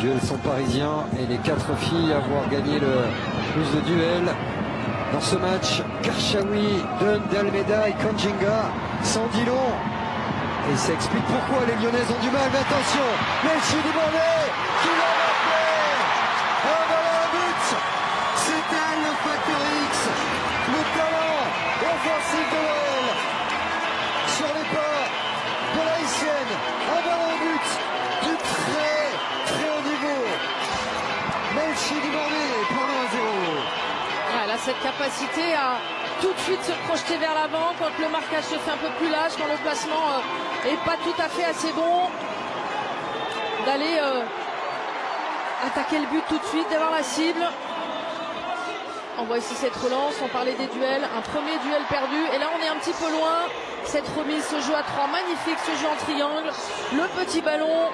duels sont parisiens et les 4 filles à avoir gagné le plus de duels dans ce match. Karchaoui, Dunn, D'Almeida et Kanjinga sans dit long. Et ça explique pourquoi les Lyonnaises ont du mal. Mais attention, Melchi Dubonnet qui va marquer un ballon à but. C'est elle le facteur X, le talent offensif de l'OL sur les pas de la Haïtienne. Un ballon au but du très très haut niveau. Melchi Dubonnet pour le 1-0. Elle a cette capacité à tout de suite se projeter vers l'avant quand le marquage se fait un peu plus lâche, quand le placement est pas tout à fait assez bon, d'aller attaquer le but tout de suite, d'avoir la cible. On voit ici cette relance, on parlait des duels, un premier duel perdu, et là on est un petit peu loin. Cette remise se joue à 3, magnifique ce jeu en triangle, le petit ballon,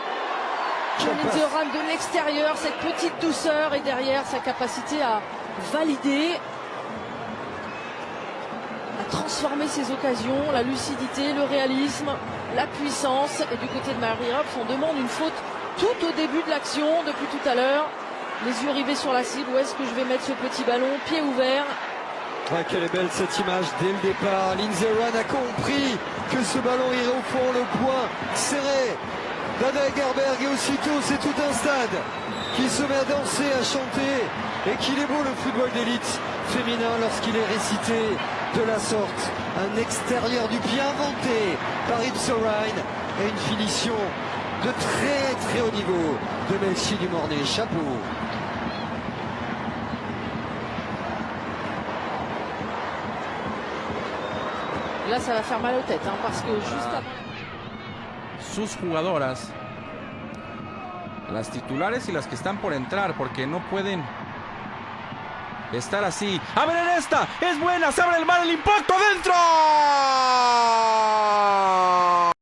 Zoran de l'extérieur, cette petite douceur, et derrière sa capacité à valider, à transformer ses occasions, la lucidité, le réalisme, la puissance. Et du côté de Marie Rops, on demande une faute tout au début de l'action, depuis tout à l'heure. Les yeux rivés sur la cible, où est-ce que je vais mettre ce petit ballon, pied ouvert. Ah, quelle est belle cette image dès le départ. Lindsey Horan a compris que ce ballon irait au fond, le point serré d'Ada Gerberg, et aussitôt c'est tout un stade qui se met à danser, à chanter. Et qu'il est beau le football d'élite féminin lorsqu'il est récité de la sorte. Un extérieur du pied inventé par Ips O'Ryan et une finition de très très haut niveau de Melchi Dubonnet. Chapeau. Là ça va faire mal aux têtes, hein, parce que juste avant... Sus jugadoras, las titulares y las que están por entrar, porque no pueden estar así. A ver en esta, es buena, se abre el mar, el impacto adentro.